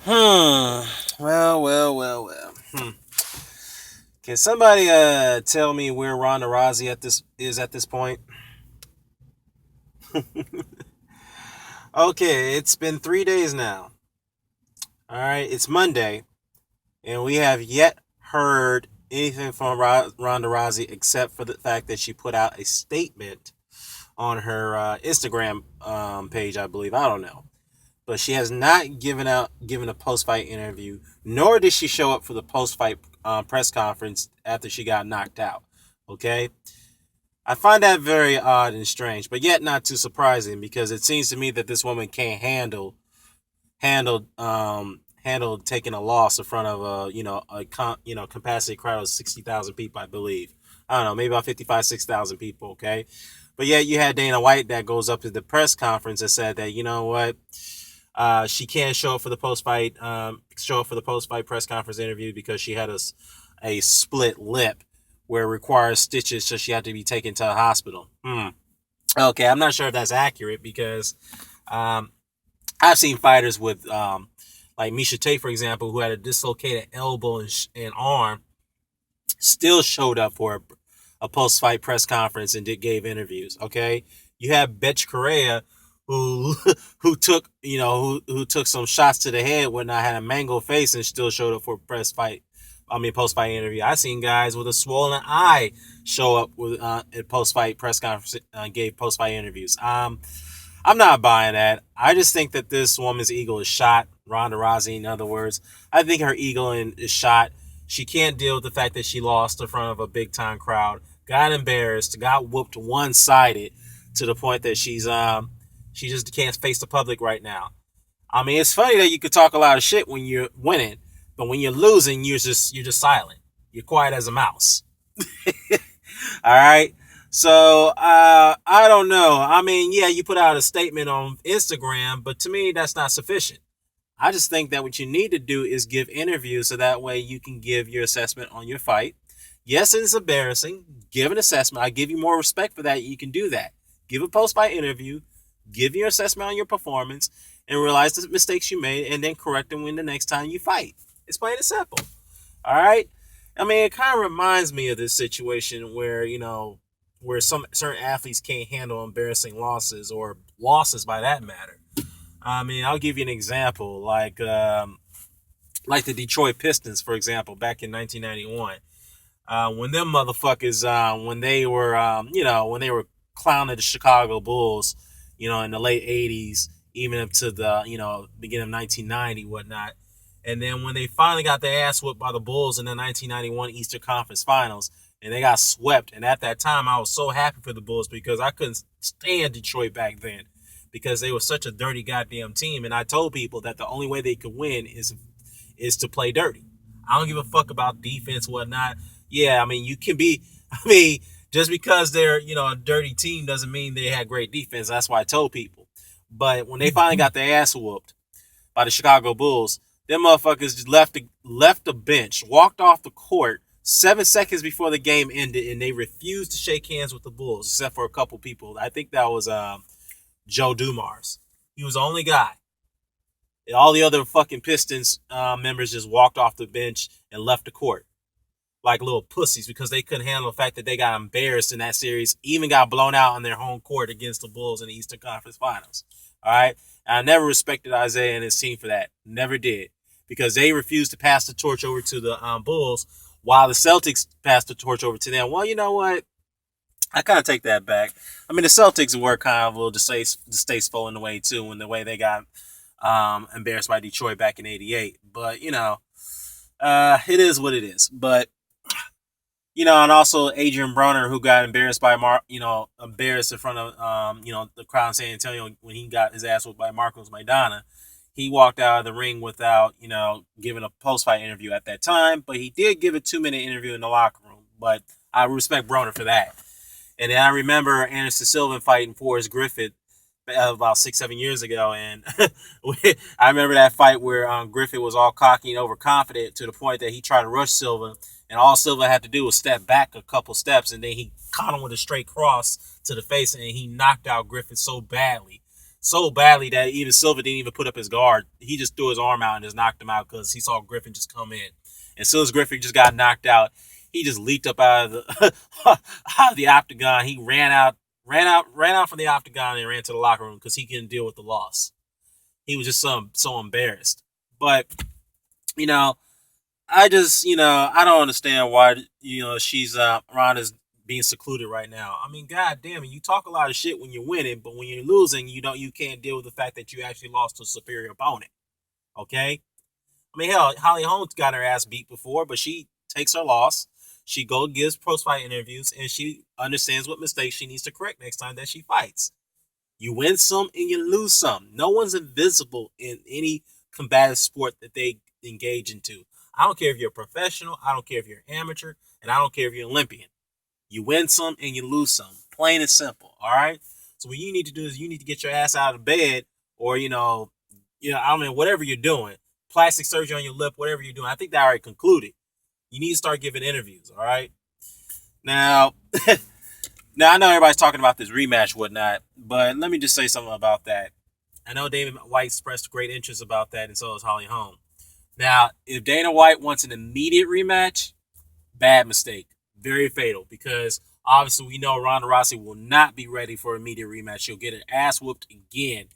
Well. Can somebody tell me where Ronda Rousey at this point? Okay, it's been 3 days now. All right, it's Monday, and we have yet heard anything from Ronda Rousey except for the fact that she put out a statement on her Instagram page, I believe. I don't know, but she has not given a post fight interview, nor did she show up for the post fight press conference after she got knocked out. Okay, I find that very odd and strange, but yet not too surprising because it seems to me that this woman can't handle taking a loss in front of a capacity crowd of 60,000 people, I believe. I don't know, maybe about 55, 6,000 people. Okay, but yet you had Dana White that goes up to the press conference and said that, you know what, she can't show up for the post fight press conference interview because she had a split lip where it requires stitches, so she had to be taken to a hospital. Okay, I'm not sure if that's accurate because um, I've seen fighters with like Misha Tate, for example, who had a dislocated elbow and arm, still showed up for a post fight press conference and gave interviews. Okay, you have Betch Correa, who who took who took some shots to the head when I had a mango face and still showed up for post fight interview. I seen guys with a swollen eye show up with at post fight press conference, gave post fight interviews. I'm not buying that. I just think that this woman's ego is shot. Ronda Rousey, in other words, I think her ego is shot. She can't deal with the fact that she lost in front of a big time crowd, got embarrassed, got whooped one sided to the point that she just can't face the public right now. I mean, it's funny that you could talk a lot of shit when you're winning, but when you're losing, you're just silent. You're quiet as a mouse. All right. So I don't know. I mean, yeah, you put out a statement on Instagram, but to me, that's not sufficient. I just think that what you need to do is give interviews so that way you can give your assessment on your fight. Yes, it's embarrassing. Give an assessment. I give you more respect for that. You can do that. Give a post fight interview, give your assessment on your performance, and realize the mistakes you made, and then correct them when the next time you fight. It's plain and simple. All right. I mean, it kind of reminds me of this situation where where some certain athletes can't handle embarrassing losses or losses by that matter. I mean, I'll give you an example, like the Detroit Pistons, for example, back in 1991. When them motherfuckers, when they were clowning the Chicago Bulls, in the late '80s, even up to the beginning of 1990, whatnot. And then when they finally got their ass whooped by the Bulls in the 1991 Eastern Conference Finals, and they got swept. And at that time, I was so happy for the Bulls because I couldn't stand Detroit back then because they were such a dirty goddamn team. And I told people that the only way they could win is to play dirty. I don't give a fuck about defense, whatnot. Yeah, I mean, you can be, I mean, just because they're, a dirty team doesn't mean they had great defense. That's why I told people. But when they finally got their ass whooped by the Chicago Bulls, them motherfuckers just left the bench, walked off the court 7 seconds before the game ended, and they refused to shake hands with the Bulls, except for a couple people. I think that was Joe Dumars. He was the only guy. All the other fucking Pistons members just walked off the bench and left the court like little pussies because they couldn't handle the fact that they got embarrassed in that series, even got blown out on their home court against the Bulls in the Eastern Conference Finals. All right? And I never respected Isaiah and his team for that. Never did. Because they refused to pass the torch over to the Bulls while the Celtics passed the torch over to them. Well, you know what? I kind of take that back. I mean, the Celtics were kind of a little distasteful in the way, too, in the way they got embarrassed by Detroit back in '88. But, it is what it is. But, and also Adrian Broner, who got embarrassed by embarrassed in front of the crowd in San Antonio when he got his ass whooped by Marcos Maidana. He walked out of the ring without, giving a post-fight interview at that time, but he did give a 2-minute interview in the locker room. But I respect Broner for that. And then I remember Anderson Silva fighting Forrest Griffith about 6-7 years ago, and I remember that fight where Griffith was all cocky and overconfident to the point that he tried to rush Silva, and all Silva had to do was step back a couple steps, and then he caught him with a straight cross to the face, and he knocked out Griffith so badly. so badly that even Silva didn't even put up his guard. He just threw his arm out and just knocked him out because he saw Griffin just come in. And as soon as Griffin just got knocked out, he just leaped up out of the out of the octagon. He ran out from the octagon and ran to the locker room because he couldn't deal with the loss. He was just so embarrassed. But you know, I just I don't understand why she's Ronda's being secluded right now. I mean, god damn it, you talk a lot of shit when you're winning, but when you're losing, you can't deal with the fact that you actually lost to a superior opponent. Okay? I mean, hell, Holly Holmes got her ass beat before, but she takes her loss. She gives post-fight interviews, and she understands what mistakes she needs to correct next time that she fights. You win some and you lose some. No one's invincible in any combative sport that they engage into. I don't care if you're a professional, I don't care if you're an amateur, and I don't care if you're an Olympian. You win some and you lose some. Plain and simple. All right. So what you need to do is you need to get your ass out of bed, or I don't know, whatever you're doing, plastic surgery on your lip, whatever you're doing. I think that already concluded. You need to start giving interviews. All right. Now, now I know everybody's talking about this rematch, whatnot, but let me just say something about that. I know David White expressed great interest about that, and so has Holly Holm. Now, if Dana White wants an immediate rematch, bad mistake. Very fatal, because obviously we know Ronda Rousey will not be ready for an immediate rematch. She'll get her ass whooped again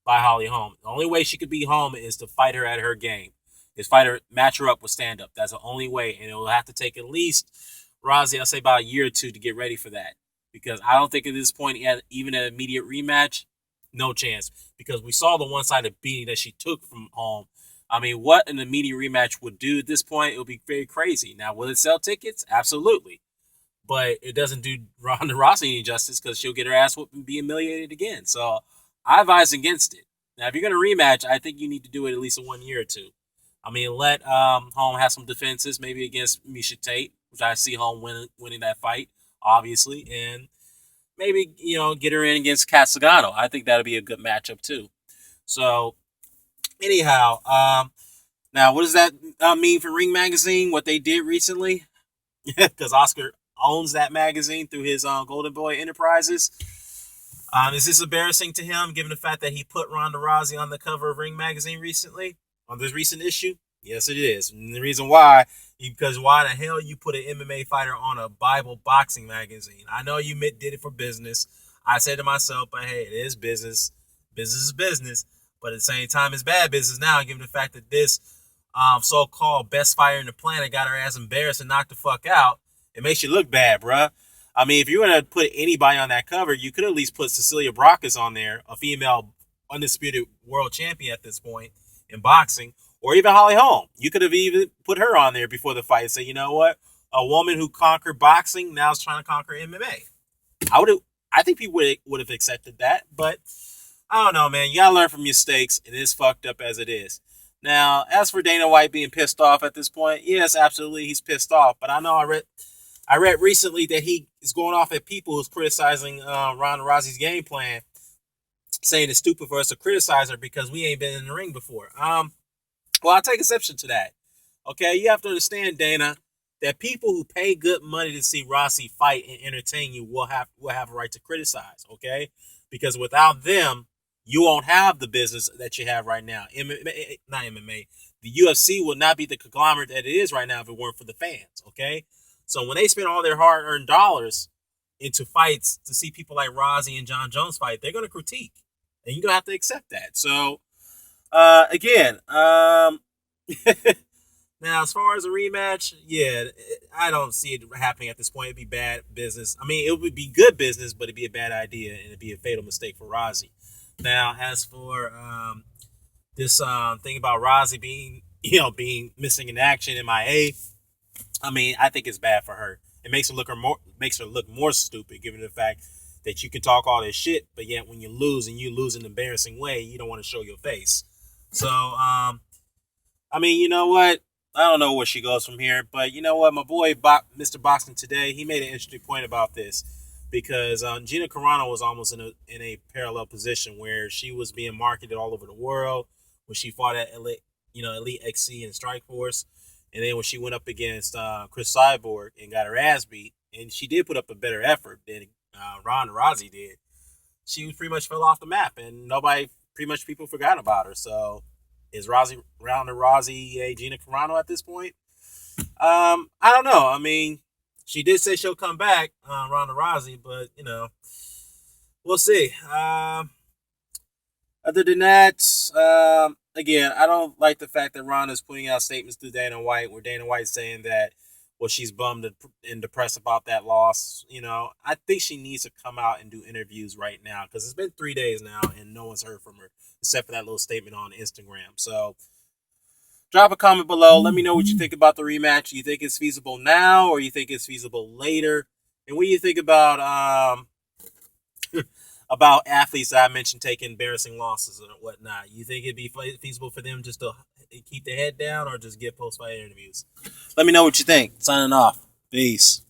by Holly Holm. The only way she could be home is to fight her at her game. Is match her up with stand-up. That's the only way, and it will have to take at least Rousey, I'll say about a year or two to get ready for that. Because I don't think at this point, even an immediate rematch, no chance. Because we saw the one-sided beating that she took from Holm. I mean, what an immediate rematch would do at this point, it would be very crazy. Now, will it sell tickets? Absolutely. But it doesn't do Ronda Rousey any justice because she'll get her ass whooped and be humiliated again. So I advise against it. Now, if you're going to rematch, I think you need to do it at least in 1 year or two. I mean, let Holm have some defenses, maybe against Miesha Tate, which I see Holm winning that fight, obviously. And maybe, get her in against Kat Zingano. I think that'll be a good matchup, too. So, anyhow, now what does that mean for Ring Magazine, what they did recently? Because Oscar owns that magazine through his Golden Boy Enterprises. Is this embarrassing to him, given the fact that he put Ronda Rousey on the cover of Ring Magazine recently, on this recent issue? Yes, it is. And the reason why, because why the hell you put an MMA fighter on a Bible boxing magazine? I know you did it for business. I said to myself, but hey, it is business. Business is business. But at the same time, it's bad business now, given the fact that this so-called best fighter in the planet got her ass embarrassed and knocked the fuck out. It makes you look bad, bruh. I mean, if you were going to put anybody on that cover, you could at least put Cecilia Brakas on there, a female undisputed world champion at this point in boxing, or even Holly Holm. You could have even put her on there before the fight and say, you know what? A woman who conquered boxing now is trying to conquer MMA. I think people would have accepted that, but I don't know, man. You got to learn from mistakes, and it's fucked up as it is. Now, as for Dana White being pissed off at this point, yes, absolutely, he's pissed off. But I know I read recently that he is going off at people who's criticizing Ronda Rousey's game plan, saying it's stupid for us to criticize her because we ain't been in the ring before. Well, I take exception to that. Okay, you have to understand, Dana, that people who pay good money to see Rousey fight and entertain you will have a right to criticize. Okay, because without them, you won't have the business that you have right now. Not MMA. The UFC will not be the conglomerate that it is right now if it weren't for the fans, okay? So when they spend all their hard-earned dollars into fights to see people like Rousey and John Jones fight, they're going to critique. And you're going to have to accept that. So, again, now as far as a rematch, yeah, I don't see it happening at this point. It'd be bad business. I mean, it would be good business, but it'd be a bad idea, and it'd be a fatal mistake for Rousey. Now, as for this thing about Rousey being missing in action, MIA, I mean, I think it's bad for her. It makes her look more stupid, given the fact that you can talk all this shit, but yet when you lose and you lose in an embarrassing way, you don't want to show your face. So, I mean, you know what? I don't know where she goes from here, but you know what? My boy, Mr. Boxing Today, he made an interesting point about this. Because Gina Carano was almost in a parallel position where she was being marketed all over the world when she fought at Elite XC and Strikeforce, and then when she went up against Chris Cyborg and got her ass beat, and she did put up a better effort than Ronda Rousey did. she pretty much fell off the map, and nobody, pretty much people forgot about her. So is Ronda Rousey a Gina Carano at this point? I don't know. I mean, she did say she'll come back, Ronda Rousey, but we'll see. Other than that, again, I don't like the fact that Ronda's putting out statements to Dana White, where Dana White's saying that, well, she's bummed and depressed about that loss. I think she needs to come out and do interviews right now, because it's been 3 days now and no one's heard from her except for that little statement on Instagram. So drop a comment below. Let me know what you think about the rematch. You think it's feasible now, or you think it's feasible later? And what do you think about athletes that I mentioned taking embarrassing losses and whatnot? You think it'd be feasible for them just to keep their head down, or just get post-fight interviews? Let me know what you think. Signing off. Peace.